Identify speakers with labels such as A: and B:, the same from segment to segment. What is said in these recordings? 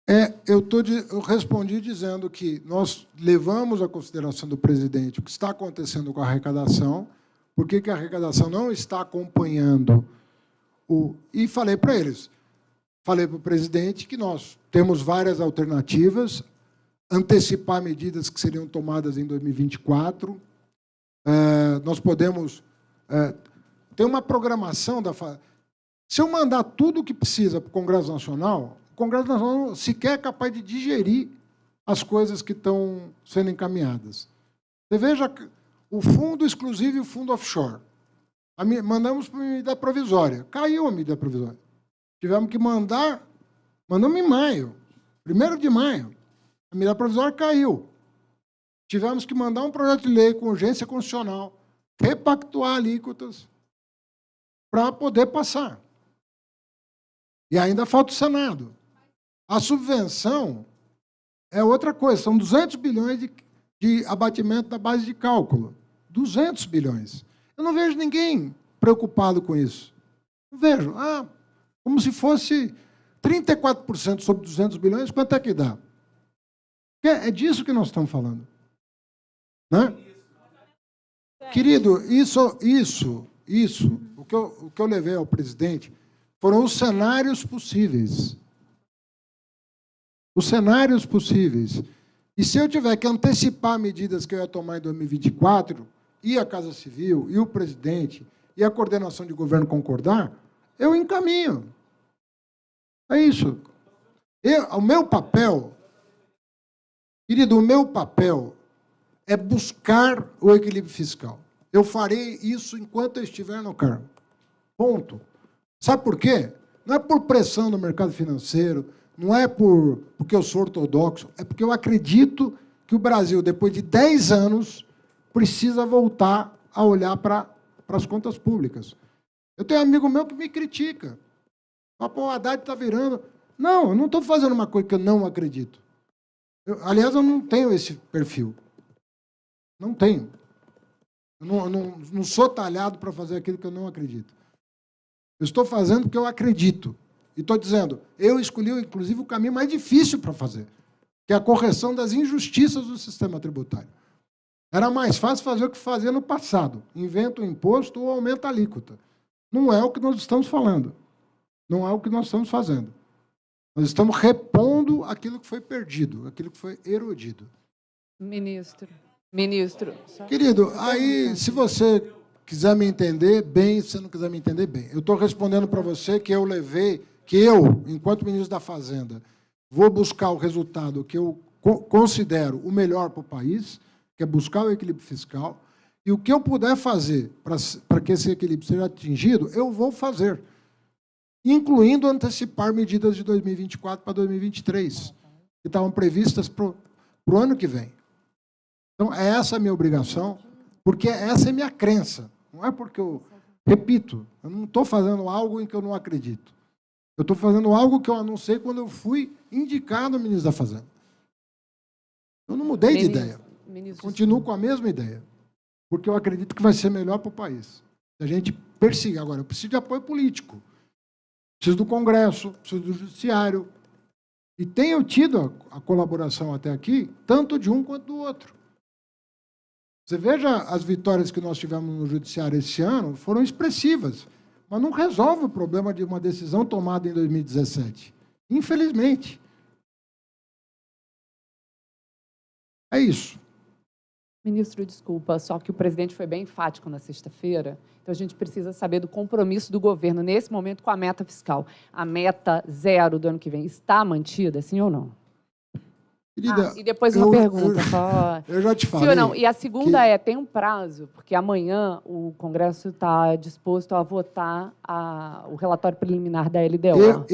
A: Eu respondi dizendo que nós levamos à consideração do presidente o que está acontecendo com a arrecadação, por que a arrecadação não está acompanhando o... E falei para eles, falei para o presidente que nós temos várias alternativas, antecipar medidas que seriam tomadas em 2024, nós podemos... ter uma programação da... Se eu mandar tudo o que precisa para o Congresso Nacional, o Congresso Nacional sequer é capaz de digerir as coisas que estão sendo encaminhadas. Você veja o fundo exclusivo e o fundo offshore. Mandamos para a medida provisória. Caiu a medida provisória. Tivemos que mandar... Mandamos em maio, 1º de maio. A medida provisória caiu. Tivemos que mandar um projeto de lei com urgência constitucional, repactuar alíquotas para poder passar. E ainda falta o Senado. A subvenção é outra coisa, são 200 bilhões de abatimento da base de cálculo. 200 bilhões. Eu não vejo ninguém preocupado com isso. Não vejo. Como se fosse 34% sobre 200 bilhões, quanto é que dá? É disso que nós estamos falando. Né? Querido, o que eu levei ao presidente foram os cenários possíveis. Os cenários possíveis. E se eu tiver que antecipar medidas que eu ia tomar em 2024, e a Casa Civil, e o presidente, e a coordenação de governo concordar, eu encaminho. É isso. O meu papel, querido, o meu papel é buscar o equilíbrio fiscal. Eu farei isso enquanto eu estiver no cargo. Ponto. Sabe por quê? Não é por pressão do mercado financeiro, não é porque eu sou ortodoxo, é porque eu acredito que o Brasil, depois de 10 anos, precisa voltar a olhar para as contas públicas. Eu tenho um amigo meu que me critica. Fala, o Haddad está virando... Não, eu não estou fazendo uma coisa que eu não acredito. Aliás, eu não tenho esse perfil. Não tenho. Eu não sou talhado para fazer aquilo que eu não acredito. Eu estou fazendo porque eu acredito. E estou dizendo, eu escolhi, inclusive, o caminho mais difícil para fazer, que é a correção das injustiças do sistema tributário. Era mais fácil fazer o que fazia no passado. Inventa o imposto ou aumenta a alíquota. Não é o que nós estamos falando. Não é o que nós estamos fazendo. Nós estamos repondo aquilo que foi perdido, aquilo que foi erodido.
B: Ministro.
A: Querido, aí, se você quiser me entender bem, se não quiser me entender bem, eu estou respondendo para você que eu, enquanto ministro da Fazenda, vou buscar o resultado que eu considero o melhor para o país, que é buscar o equilíbrio fiscal, e o que eu puder fazer para que esse equilíbrio seja atingido, eu vou fazer, incluindo antecipar medidas de 2024 para 2023, que estavam previstas para o ano que vem. Então, essa é a minha obrigação, porque essa é a minha crença. Não é porque repito, eu não estou fazendo algo em que eu não acredito. Eu estou fazendo algo que eu anunciei quando eu fui indicado ministro da Fazenda. Eu não mudei de ideia. Continuo com a mesma ideia, porque eu acredito que vai ser melhor para o país. Se a gente perseguir. Agora, eu preciso de apoio político. Preciso do Congresso, preciso do Judiciário. E tenho tido a colaboração até aqui, tanto de um quanto do outro. Você veja as vitórias que nós tivemos no Judiciário esse ano, foram expressivas, mas não resolve o problema de uma decisão tomada em 2017. Infelizmente. É isso.
B: Ministro, desculpa, só que o presidente foi bem enfático na sexta-feira, então a gente precisa saber do compromisso do governo, nesse momento, com a meta fiscal. A meta 0 do ano que vem está mantida, sim ou não?
A: Querida,
B: e depois uma pergunta.
A: Eu já te falei.
B: Sim ou não? E a segunda tem um prazo, porque amanhã o Congresso está disposto a votar o relatório preliminar da LDO.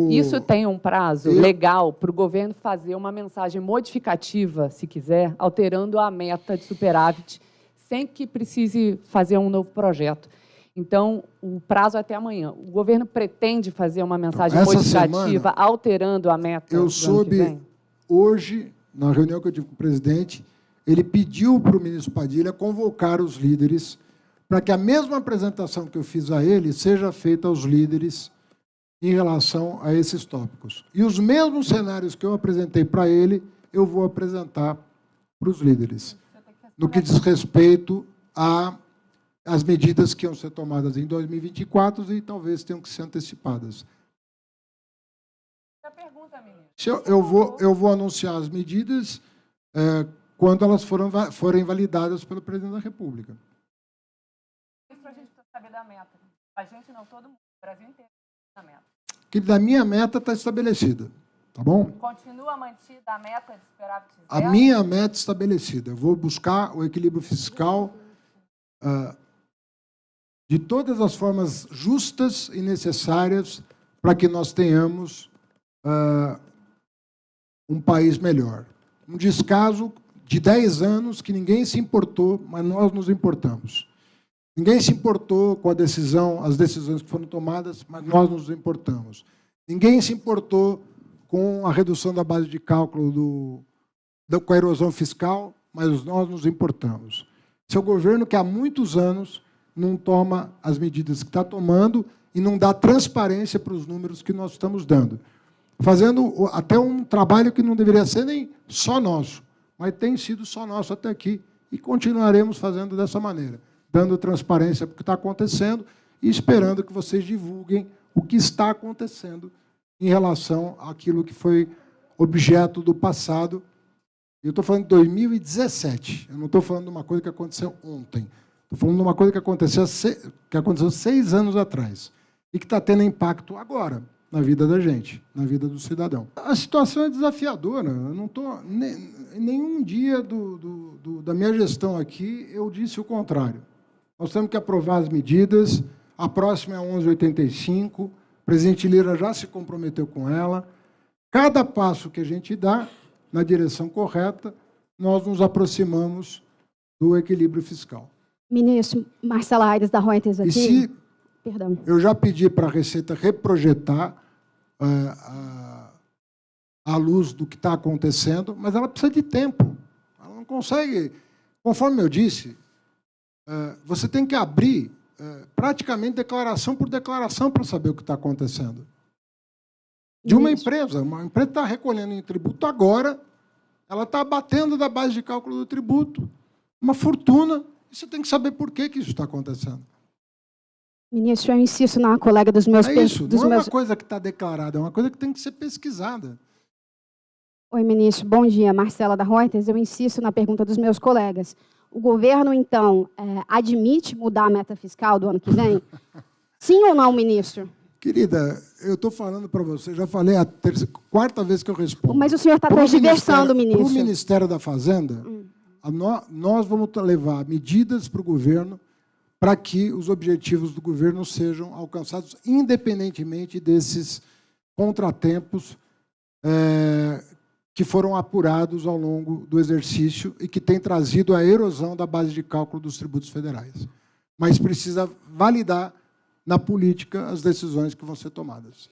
B: Isso tem um prazo legal para o governo fazer uma mensagem modificativa, se quiser, alterando a meta de superávit, sem que precise fazer um novo projeto. Então, o prazo é até amanhã. O governo pretende fazer uma mensagem modificativa, alterando a meta do ano que vem?
A: Hoje, na reunião que eu tive com o presidente, ele pediu para o ministro Padilha convocar os líderes para que a mesma apresentação que eu fiz a ele seja feita aos líderes em relação a esses tópicos. E os mesmos cenários que eu apresentei para ele, eu vou apresentar para os líderes, no que diz respeito às medidas que iam ser tomadas em 2024 e talvez tenham que ser antecipadas. Eu vou anunciar as medidas quando elas forem validadas pelo presidente da República.
B: Isso a gente precisa saber da meta. A gente não, todo mundo, o Brasil inteiro da meta.
A: Que da minha meta está estabelecida, tá bom?
B: Continua mantida a meta de superávit zero?
A: A minha meta estabelecida. Eu vou buscar o equilíbrio fiscal de todas as formas justas e necessárias para que nós tenhamos um país melhor. Um descaso de 10 anos que ninguém se importou, mas nós nos importamos. Ninguém se importou com as decisões que foram tomadas, mas nós nos importamos. Ninguém se importou com a redução da base de cálculo com a erosão fiscal, mas nós nos importamos. Esse é o governo que há muitos anos não toma as medidas que está tomando e não dá transparência para os números que nós estamos dando. Fazendo até um trabalho que não deveria ser nem só nosso, mas tem sido só nosso até aqui e continuaremos fazendo dessa maneira, dando transparência para o que está acontecendo e esperando que vocês divulguem o que está acontecendo em relação àquilo que foi objeto do passado. Eu estou falando de 2017, eu não estou falando de uma coisa que aconteceu ontem. Estou falando de uma coisa que aconteceu 6 anos atrás e que está tendo impacto agora na vida da gente, na vida do cidadão. A situação é desafiadora. Eu não estou... Em nenhum dia da minha gestão aqui eu disse o contrário. Nós temos que aprovar as medidas. A próxima é a 1185. O presidente Lira já se comprometeu com ela. Cada passo que a gente dá na direção correta, nós nos aproximamos do equilíbrio fiscal.
C: Ministro, Marcela Aires, da Reuters aqui.
A: E se
C: Perdão.
A: Eu já pedi para a Receita reprojetar à luz do que está acontecendo, mas ela precisa de tempo. Ela não consegue... Conforme eu disse, você tem que abrir praticamente declaração por declaração para saber o que está acontecendo. De uma empresa está recolhendo em tributo agora, ela está abatendo da base de cálculo do tributo uma fortuna, e você tem que saber por que isso está acontecendo.
C: Ministro, eu insisto na colega dos meus...
A: Isso, não é uma coisa que está declarada, é uma coisa que tem que ser pesquisada.
C: Oi, ministro, bom dia. Marcela, da Reuters. Eu insisto na pergunta dos meus colegas. O governo, então, admite mudar a meta fiscal do ano que vem? Sim ou não, ministro?
A: Querida, eu estou falando para você, já falei a quarta vez que eu respondo.
C: Mas o senhor está transversando, ministro.
A: Para o Ministério da Fazenda, nós vamos levar medidas para o governo para que os objetivos do governo sejam alcançados, independentemente desses contratempos que foram apurados ao longo do exercício e que têm trazido a erosão da base de cálculo dos tributos federais. Mas precisa validar na política as decisões que vão ser tomadas.